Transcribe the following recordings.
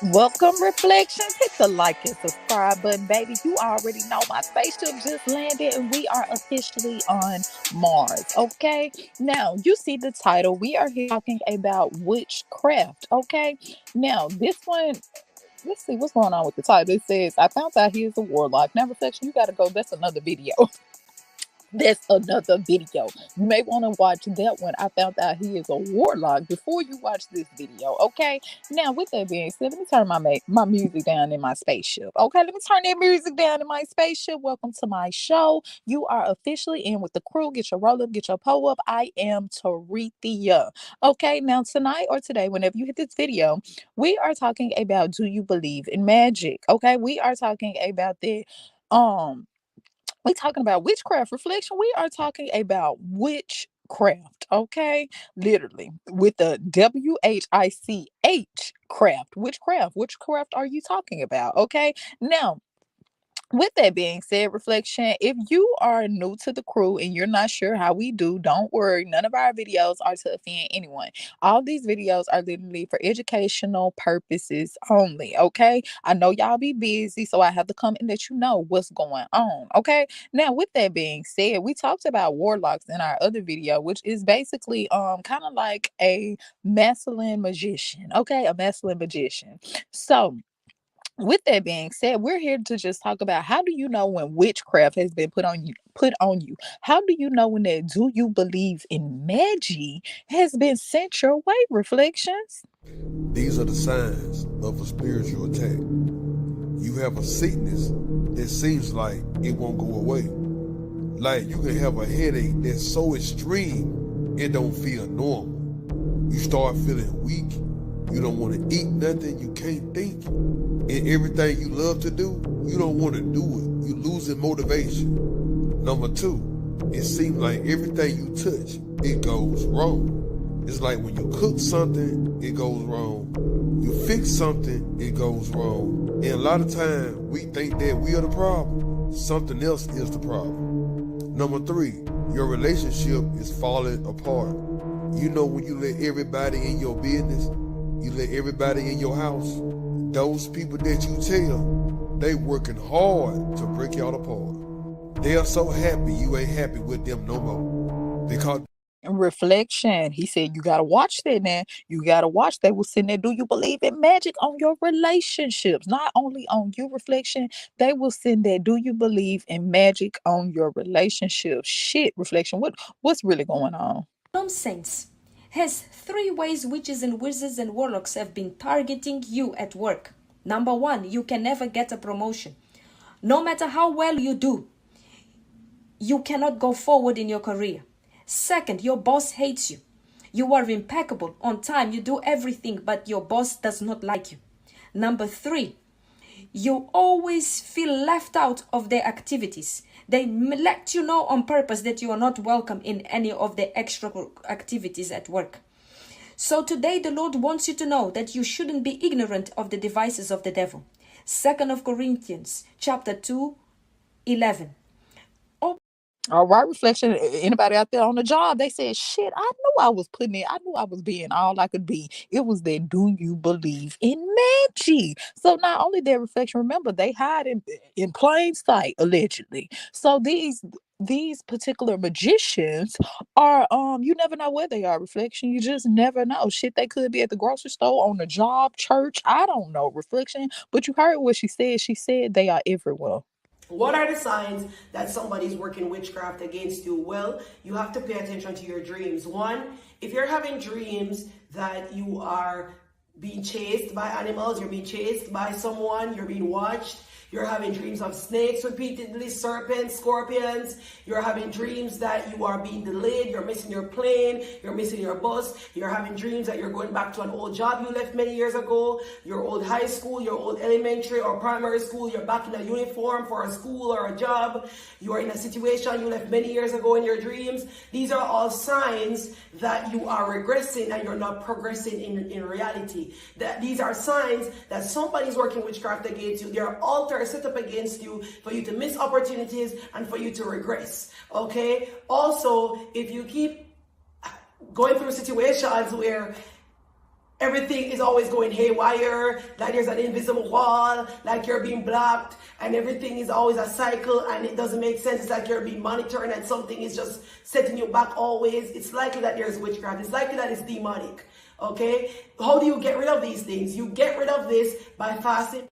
Welcome, Reflections. Hit the like and subscribe button, baby. You already know my spaceship just landed and we are officially on Mars. Okay, now you see the title. We are here talking about witchcraft. Okay, now this one, let's see what's going on with the title. It says, I found out he is a warlock. Now, Reflection, you got to go. That's another video. That's another video. You may want to watch that one. I found out he is a warlock before you watch this video. Okay. Now, with that being said, let me turn my music down in my spaceship. Okay, let me turn that music down in my spaceship. Welcome to my show. You are officially in with the crew. Get your roll up, get your pull up. I am Tarithia. Okay, now tonight or today, whenever you hit this video, we are talking about, do you believe in magic? Okay, we are talking about the um we talking about witchcraft. Reflection. We are talking about witchcraft, okay? Literally with the WHICH craft. Witchcraft are you talking about? Okay. Now, with that being said, Reflection, if you are new to the crew and you're not sure how we do, don't worry. None of our videos are to offend anyone. All these videos are literally for educational purposes only. Okay. I know y'all be busy, so I have to come and let you know what's going on. Okay. Now, with that being said, we talked about warlocks in our other video, which is basically kind of like a masculine magician. Okay, a masculine magician. So with that being said, we're here to just talk about, how do you know when witchcraft has been put on you? How do you know when that do you believe in magic has been sent your way? Reflections. These are the signs of a spiritual attack. You have a sickness that seems like it won't go away. Like you can have a headache that's so extreme, it don't feel normal. You start feeling weak. You don't want to eat nothing. You can't think. And everything you love to do, you don't want to do it. You losing motivation. Number two, it seems like everything you touch, it goes wrong. It's like when you cook something, it goes wrong. You fix something, it goes wrong. And a lot of times, we think that we are the problem. Something else is the problem. Number three, your relationship is falling apart. You know when you let everybody in your business, you let everybody in your house, those people that you tell, they working hard to break y'all apart. They are so happy you ain't happy with them no more. Because Reflection. He said, you gotta watch that now. You gotta watch. They will send there. Do you believe in magic on your relationships? Not only on you, Reflection. They will send that. Do you believe in magic on your relationship? Shit, Reflection. What's really going on? Nonsense. Has three ways witches and wizards and warlocks have been targeting you at work. Number one, you can never get a promotion. No matter how well you do, you cannot go forward in your career. Second, your boss hates you. You are impeccable, on time, you do everything, but your boss does not like you. Number three, you always feel left out of their activities. They let you know on purpose that you are not welcome in any of the extra activities at work. So today the Lord wants you to know that you shouldn't be ignorant of the devices of the devil. 2 Corinthians chapter 2:11. All right, Reflection. Anybody out there on the job, they said, shit, I knew I was putting in, I knew I was being all I could be. It was that, do you believe in magic? So not only their Reflection, remember, they hide in plain sight, allegedly. So these particular magicians are, you never know where they are, Reflection. You just never know. Shit, they could be at the grocery store, on the job, church. I don't know, Reflection. But you heard what she said. She said they are everywhere. What are the signs that somebody's working witchcraft against you? Well, you have to pay attention to your dreams. One, if you're having dreams that you are being chased by animals, you're being chased by someone, you're being watched, you're having dreams of snakes repeatedly, serpents, scorpions, you're having dreams that you are being delayed, you're missing your plane, you're missing your bus, you're having dreams that you're going back to an old job you left many years ago, your old high school, your old elementary or primary school, you're back in a uniform for a school or a job, you're in a situation you left many years ago in your dreams. These are all signs that you are regressing and you're not progressing in reality. That these are signs that somebody's working witchcraft against you. They're altered are set up against you for you to miss opportunities and for you to regress. Okay. Also, if you keep going through situations where everything is always going haywire, like there's an invisible wall, like you're being blocked, and everything is always a cycle and it doesn't make sense. It's like you're being monitored and something is just setting you back always. It's likely that there's witchcraft. It's likely that it's demonic. Okay? How do you get rid of these things? You get rid of this by fasting.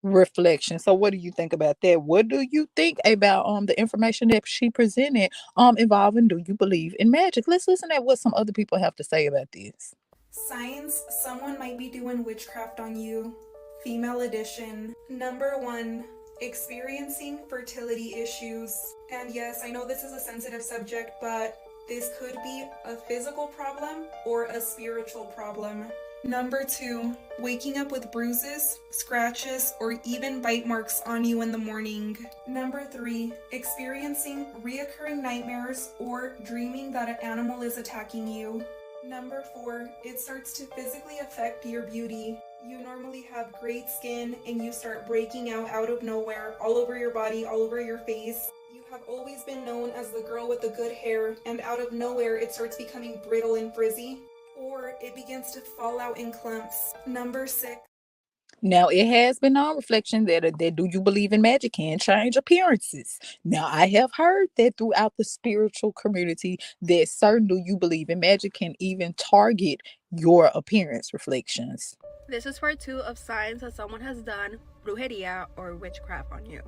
Reflection. So what do you think about that? What do you think about the information that she presented involving do you believe in magic? Let's listen at what some other people have to say about this. Signs someone might be doing witchcraft on you. Female edition. Number 1, experiencing fertility issues. And yes, I know this is a sensitive subject, but this could be a physical problem or a spiritual problem. Number 2, waking up with bruises, scratches, or even bite marks on you in the morning. Number 3, experiencing reoccurring nightmares or dreaming that an animal is attacking you. Number 4, it starts to physically affect your beauty. You normally have great skin and you start breaking out of nowhere, all over your body, all over your face. You have always been known as the girl with the good hair, and out of nowhere it starts becoming brittle and frizzy. Or it begins to fall out in clumps. Number 6. Now, it has been on reflection that do you believe in magic can change appearances. Now, I have heard that throughout the spiritual community that certain do you believe in magic can even target your appearance. Reflections. This is part 2 of signs that someone has done brujeria or witchcraft on you.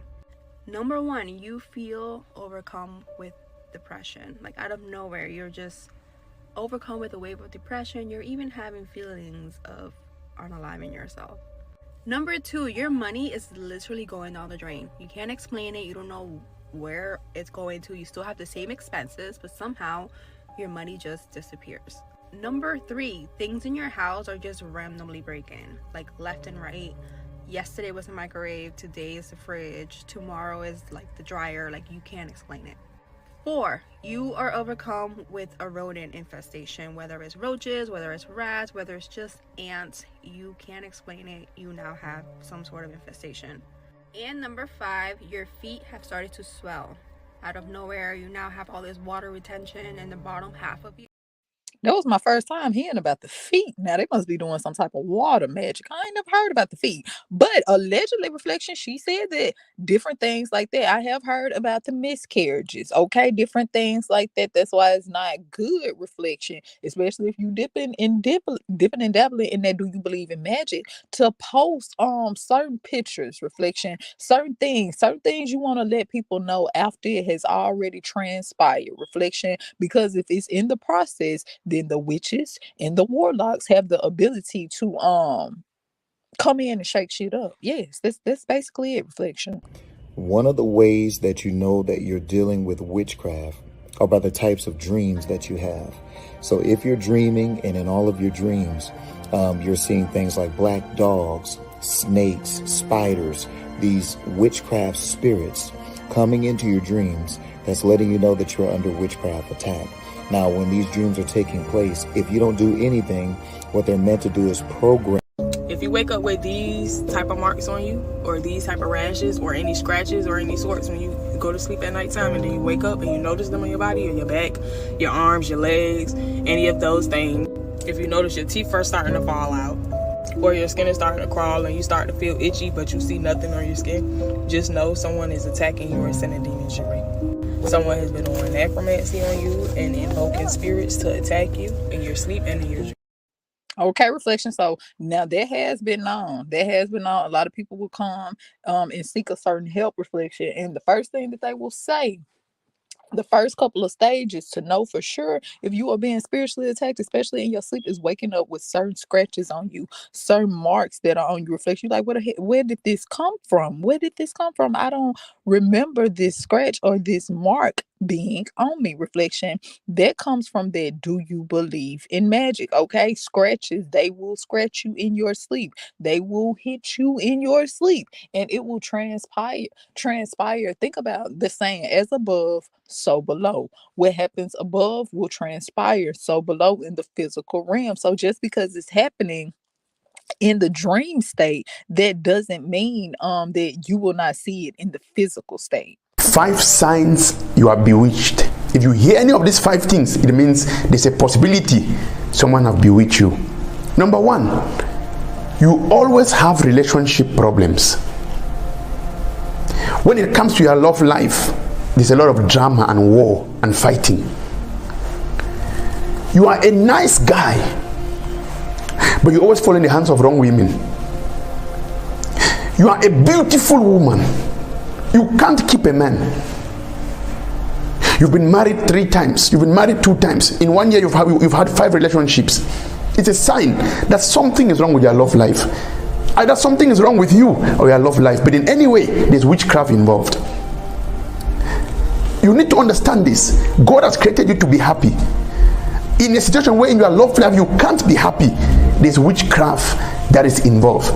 Number 1, you feel overcome with depression. Like out of nowhere, you're just overcome with a wave of depression. You're even having feelings of unaliving yourself. Number 2, your money is literally going down the drain. You can't explain it. You don't know where it's going to. You still have the same expenses, but somehow your money just disappears. Number 3, things in your house are just randomly breaking, like left and right. Yesterday was the microwave, today is the fridge, tomorrow is like the dryer. Like you can't explain it. 4, you are overcome with a rodent infestation, whether it's roaches, whether it's rats, whether it's just ants. You can't explain it. You now have some sort of infestation. And number 5, your feet have started to swell. Out of nowhere, you now have all this water retention in the bottom half of you. That was my first time hearing about the feet. Now they must be doing some type of water magic. I ain't never heard about the feet. But allegedly, reflection, she said that different things like that. I have heard about the miscarriages. Okay, different things like that. That's why it's not good reflection, especially if you dipping and dabbling in that. Do you believe in magic? To post certain pictures, reflection, certain things you want to let people know after it has already transpired, reflection, because if it's in the process, then the witches and the warlocks have the ability to come in and shake shit up. Yes, that's basically it, reflection. One of the ways that you know that you're dealing with witchcraft are by the types of dreams that you have. So if you're dreaming and in all of your dreams, you're seeing things like black dogs, snakes, spiders, these witchcraft spirits coming into your dreams, that's letting you know that you're under witchcraft attack. Now, when these dreams are taking place, if you don't do anything, what they're meant to do is program. If you wake up with these type of marks on you, or these type of rashes, or any scratches, or any sorts when you go to sleep at nighttime, and then you wake up and you notice them on your body, or your back, your arms, your legs, any of those things. If you notice your teeth first starting to fall out, or your skin is starting to crawl and you start to feel itchy, but you see nothing on your skin, just know someone is attacking you or sending demons your way. Someone has been doing necromancy on you and invoking spirits to attack you in your sleep and in your dreams. Okay, reflection. So now that has been known. That has been known. A lot of people will come and seek a certain help, reflection. And the first thing that they will say, the first couple of stages to know for sure if you are being spiritually attacked, especially in your sleep, is waking up with certain scratches on you, certain marks that are on you. Reflection, you like, where did this come from? Where did this come from? I don't remember this scratch or this mark being on me. Reflection, that comes from that do you believe in magic? Okay, scratches, they will scratch you in your sleep, they will hit you in your sleep, and it will transpire. Think about the saying, as above, so below. What happens above will transpire so below in the physical realm. So just because it's happening in the dream state, that doesn't mean that you will not see it in the physical state. 5 signs you are bewitched. If you hear any of these 5 things, it means there's a possibility someone have bewitched you. Number 1, you always have relationship problems. When it comes to your love life, there's a lot of drama and war and fighting. You are a nice guy, but you always fall in the hands of wrong women. You are a beautiful woman. You can't keep a man. You've been married 3 times. You've been married 2 times. In 1 year, you've had 5 relationships. It's a sign that something is wrong with your love life. Either something is wrong with you or your love life. But in any way, there's witchcraft involved. You need to understand this. God has created you to be happy. In a situation where in your love life you can't be happy, there's witchcraft that is involved.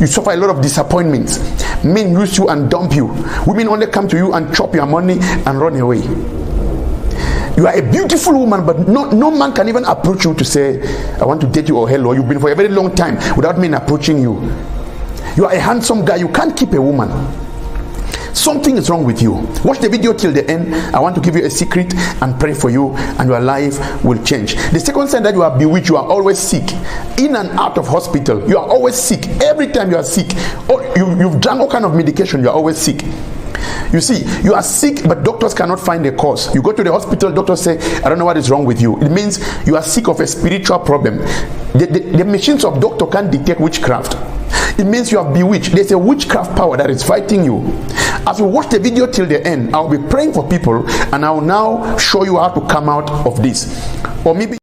You suffer a lot of disappointments. Men use you and dump you. Women only come to you and chop your money and run away. You are a beautiful woman, but no man can even approach you to say, I want to date you, or hello. You've been for a very long time without men approaching you. You are a handsome guy. You can't keep a woman. Something is wrong with you. Watch the video till the end. I want to give you a secret and pray for you, and your life will change. The second sign that you are bewitched, you are always sick. In and out of hospital, you are always sick. Every time you are sick, or you've drank all kind of medication, you are always sick. You see, you are sick, but doctors cannot find the cause. You go to the hospital, doctors say, I don't know what is wrong with you. It means you are sick of a spiritual problem. The machines of doctor can't detect witchcraft. It means you are bewitched. There's a witchcraft power that is fighting you. As you watch the video till the end, I'll be praying for people, and I'll now show you how to come out of this. Or maybe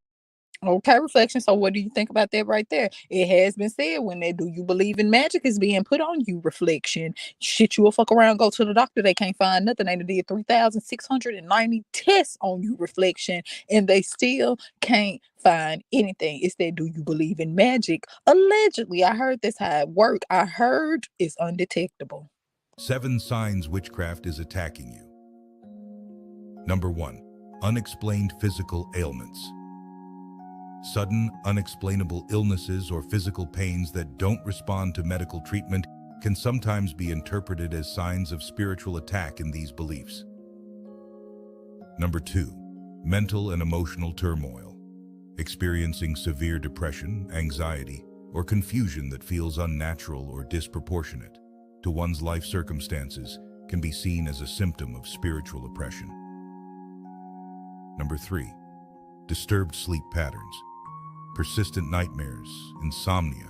Okay, reflection. So what do you think about that right there? It has been said, when they do you believe in magic is being put on you, reflection. Shit, you will fuck around, go to the doctor, they can't find nothing. They did 3,690 tests on you, reflection, and they still can't find anything. It's that do you believe in magic? Allegedly, I heard that's how it worked. I heard it's undetectable. 7 signs witchcraft is attacking you. Number 1, unexplained physical ailments. Sudden, unexplainable illnesses or physical pains that don't respond to medical treatment can sometimes be interpreted as signs of spiritual attack in these beliefs. Number 2, mental and emotional turmoil. Experiencing severe depression, anxiety, or confusion that feels unnatural or disproportionate to one's life circumstances can be seen as a symptom of spiritual oppression. Number 3, disturbed sleep patterns. Persistent nightmares, insomnia,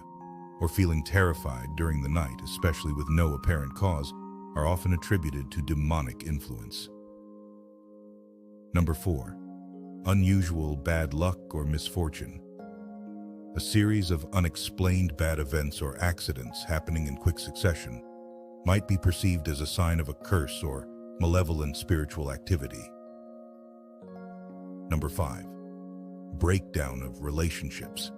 or feeling terrified during the night, especially with no apparent cause, are often attributed to demonic influence. Number 4, unusual bad luck or misfortune. A series of unexplained bad events or accidents happening in quick succession might be perceived as a sign of a curse or malevolent spiritual activity. Number 5, breakdown of relationships.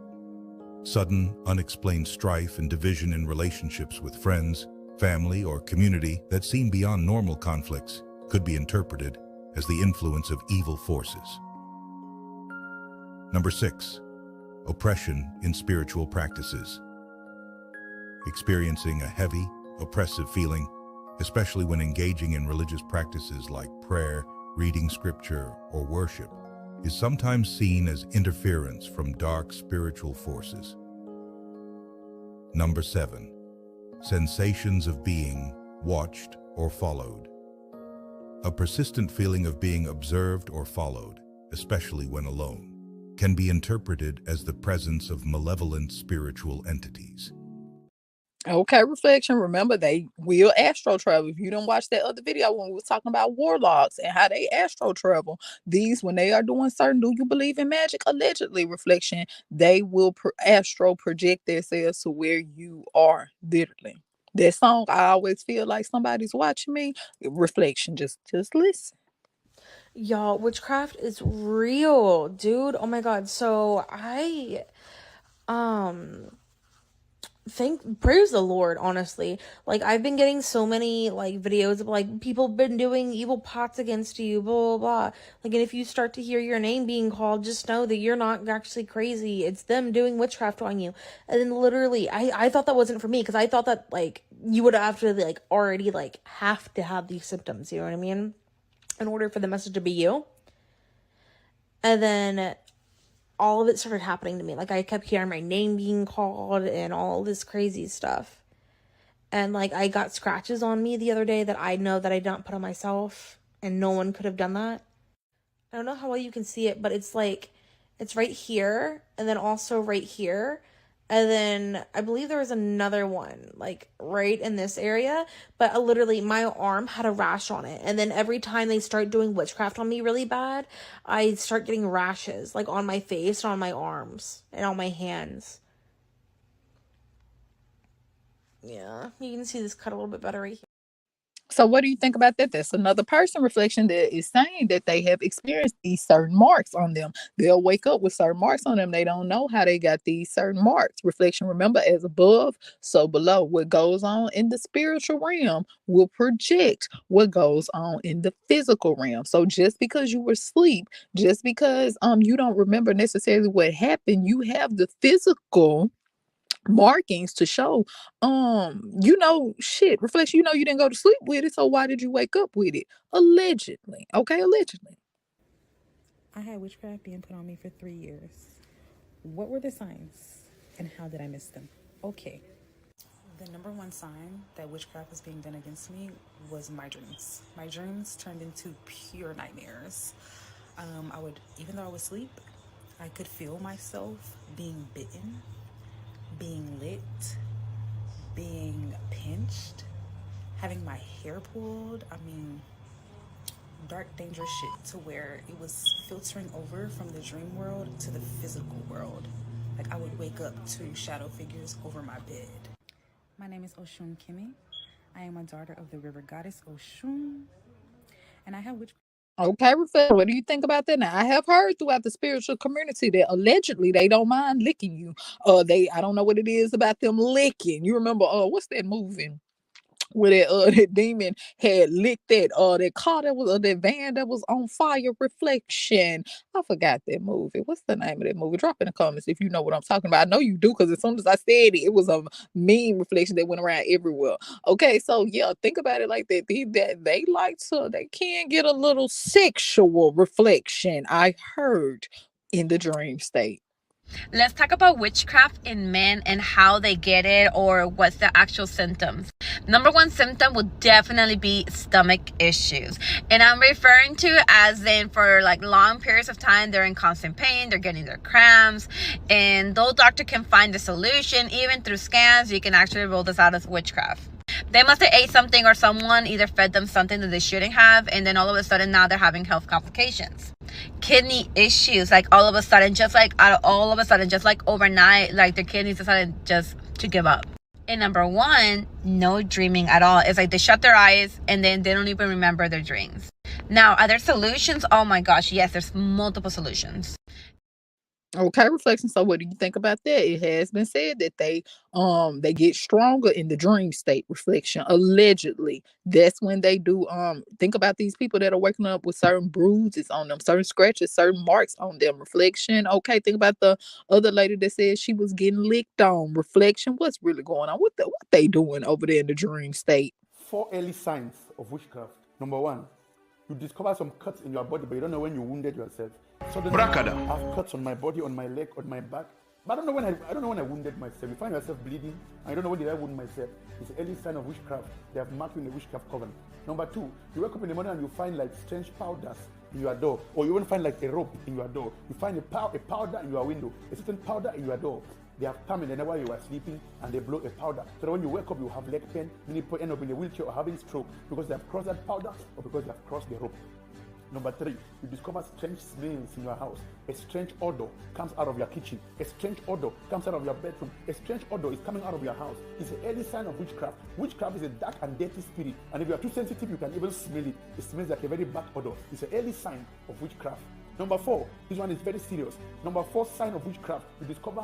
Sudden, unexplained strife and division in relationships with friends, family, or community that seem beyond normal conflicts could be interpreted as the influence of evil forces. Number 6, oppression in spiritual practices. Experiencing a heavy, oppressive feeling, especially when engaging in religious practices like prayer, reading scripture, or worship, is sometimes seen as interference from dark spiritual forces. Number 7, sensations of being watched or followed. A persistent feeling of being observed or followed, especially when alone, can be interpreted as the presence of malevolent spiritual entities. Okay, reflection. Remember, they will astro travel. If you don't watch that other video when we was talking about warlocks and how they astro travel, these, when they are doing certain do you believe in magic, allegedly, reflection, they will astro project themselves to where you are, literally. That song, I always feel like somebody's watching me. Reflection, just listen. Y'all, witchcraft is real, dude. Oh my god. So I praise the Lord, honestly. Like, I've been getting so many, like, videos of, like, people been doing evil plots against you, blah, blah, blah. Like, and if you start to hear your name being called, just know that you're not actually crazy. It's them doing witchcraft on you. And then literally, I thought that wasn't for me, because I thought that, like, you would actually, like, already, like, have to have these symptoms, you know what I mean? In order for the message to be you. And then all of it started happening to me. Like, I kept hearing my name being called and all this crazy stuff. And, like, I got scratches on me the other day that I know that I didn't put on myself, and no one could have done that. I don't know how well you can see it, but it's, like, it's right here, and then also right here. And then I believe there was another one, like, right in this area. But literally, my arm had a rash on it. And then every time they start doing witchcraft on me really bad, I start getting rashes, like, on my face, on my arms, and on my hands. Yeah, you can see this cut a little bit better right here. So what do you think about that? That's another person reflection that is saying that they have experienced these certain marks on them. They'll wake up with certain marks on them. They don't know how they got these certain marks. Reflection, remember, as above, so below. What goes on in the spiritual realm will project what goes on in the physical realm. So just because you were asleep, just because you don't remember necessarily what happened, you have the physical markings to show shit reflection, you didn't go to sleep with it, so why did you wake up with it? Allegedly. Okay, allegedly. I had witchcraft being put on me for 3 years. What were the signs and how did I miss them? Okay. The number one sign that witchcraft was being done against me was my dreams. My dreams turned into pure nightmares. Even though I was asleep, I could feel myself being bitten, being lit, being pinched, having my hair pulled. Dark, dangerous shit, to where it was filtering over from the dream world to the physical world. Like, I would wake up to shadow figures over my bed. My name is Oshun Kimi. I am a daughter of the river goddess Oshun, and I have witchcraft. Okay, reflect, what do you think about that? Now, I have heard throughout the spiritual community that allegedly they don't mind licking you. I don't know what it is about them licking. You remember what's that movie where that demon had licked that car that was that van that was on fire? Reflection, I forgot that movie. What's the name of that movie? Drop in the comments if you know what I'm talking about. I know you do, because as soon as I said it was a meme reflection that went around everywhere. Okay, so yeah, think about it like that. They can get a little sexual reflection, I heard, in the dream state. Let's talk about witchcraft in men and how they get it, or what's the actual symptoms. Number one symptom would definitely be stomach issues. And I'm referring to as in for like long periods of time, they're in constant pain, they're getting their cramps. And though doctor can find the solution, even through scans, you can actually rule this out as witchcraft. They must have ate something, or someone either fed them something that they shouldn't have, and then all of a sudden now they're having health complications. Kidney issues, like all of a sudden, just like overnight, like their kidneys decided just to give up. And number one, no dreaming at all. It's like they shut their eyes and then they don't even remember their dreams. Now, are there solutions? Oh my gosh, yes, there's multiple solutions. Okay, reflection. So what do you think about that? It has been said that they get stronger in the dream state. Reflection, allegedly. That's when they do think about these people that are waking up with certain bruises on them, certain scratches, certain marks on them. Reflection. Okay, think about the other lady that said she was getting licked on. Reflection, what's really going on? What they doing over there in the dream state? 4 early signs of witchcraft. Number 1, you discover some cuts in your body, but you don't know when you wounded yourself. Suddenly, I have cuts on my body, on my leg, on my back. But I don't know when I wounded myself. You find yourself bleeding. I don't know when did I wound myself. It's an early sign of witchcraft. They have marked you in the witchcraft covenant. Number 2, you wake up in the morning and you find like strange powders in your door, or you even find like a rope in your door. You find a powder in your window, a certain powder in your door. They have come in the night while you were sleeping and they blow a powder. So that when you wake up, you have leg pain, many people end up in a wheelchair or having stroke because they have crossed that powder or because they have crossed the rope. Number 3, you discover strange smells in your house. A strange odor comes out of your kitchen. A strange odor comes out of your bedroom. A strange odor is coming out of your house. It's an early sign of witchcraft. Witchcraft is a dark and dirty spirit. And if you are too sensitive, you can even smell it. It smells like a very bad odor. It's an early sign of witchcraft. Number 4, this one is very serious. Number 4 sign of witchcraft, you discover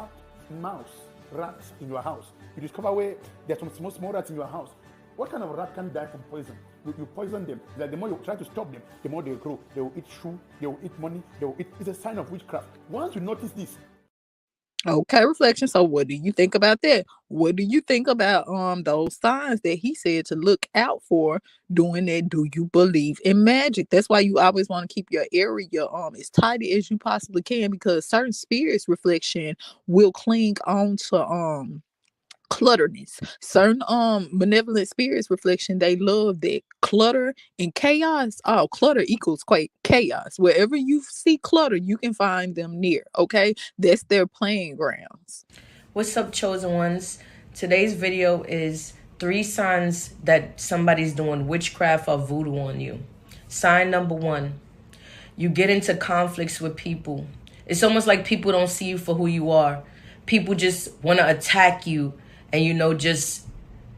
mouse rats in your house. You discover where there's some small rats in your house. What kind of rat can die from poison? You poison them. Like the more you try to stop them, the more they grow. They will eat shoe, they will eat money, they will eat. It's a sign of witchcraft. Once you notice this, Okay, reflection. So what do you think about that? What do you think about those signs that he said to look out for doing that? Do you believe in magic? That's why you always want to keep your area as tidy as you possibly can, because certain spirits, reflection, will cling on to clutterness. Certain malevolent spirits, reflection, they love that clutter and chaos. Oh, clutter equals quite chaos. Wherever you see clutter, you can find them near. Okay, that's their playing grounds. What's up, chosen ones? Today's video is 3 signs that somebody's doing witchcraft or voodoo on you. Sign number 1, you get into conflicts with people. It's almost like people don't see you for who you are. People just want to attack you, and just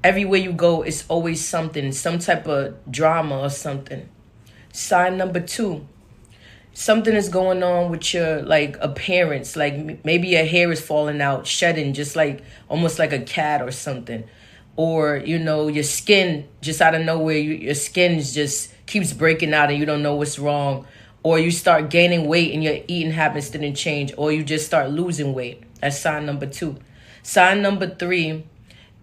everywhere you go, it's always something, some type of drama or something. Sign number 2, something is going on with your appearance, like maybe your hair is falling out, shedding, just like almost like a cat or something. Or your skin, just out of nowhere, your skin just keeps breaking out and you don't know what's wrong. Or you start gaining weight and your eating habits didn't change, or you just start losing weight. That's sign number 2. Sign number 3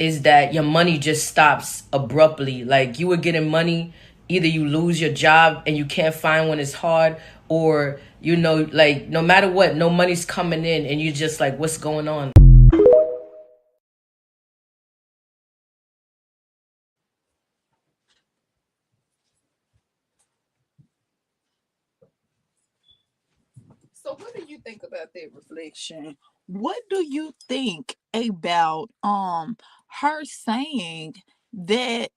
is that your money just stops abruptly. Like you were getting money, either you lose your job and you can't find one, it's hard, or no matter what, no money's coming in and you're just like, what's going on? So what do you think about that, reflection? What do you think about her saying that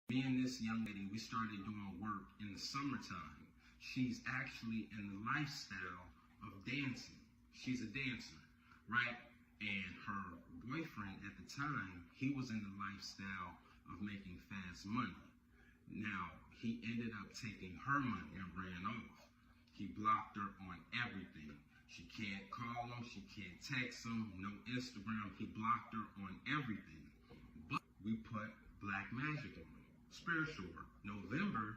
Me and this young lady, we started doing work in the summertime. She's actually in the lifestyle of dancing. She's a dancer, right? And her boyfriend at the time, he was in the lifestyle of making fast money. Now, he ended up taking her money and ran off. He blocked her on everything. She can't call him, she can't text him, no Instagram. He blocked her on everything. But we put black magic on her. Spiritual work. November,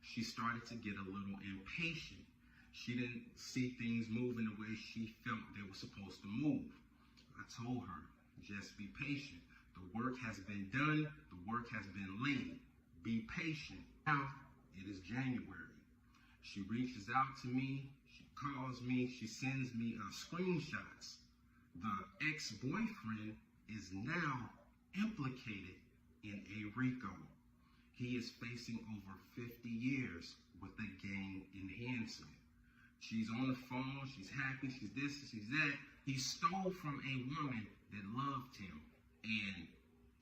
she started to get a little impatient. She didn't see things moving the way she felt they were supposed to move. I told her, just be patient. The work has been done. The work has been laid. Be patient. Now, it is January. She reaches out to me. She calls me. She sends me screenshots. The ex-boyfriend is now implicated in a RICO. He is facing over 50 years with a gang enhancement. She's on the phone, she's happy, she's this, she's that. He stole from a woman that loved him. And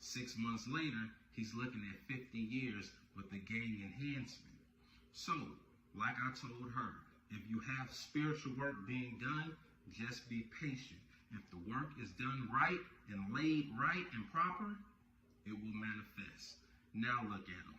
6 months later, he's looking at 50 years with a gang enhancement. So, like I told her, if you have spiritual work being done, just be patient. If the work is done right and laid right and proper, it will manifest. Now look at him.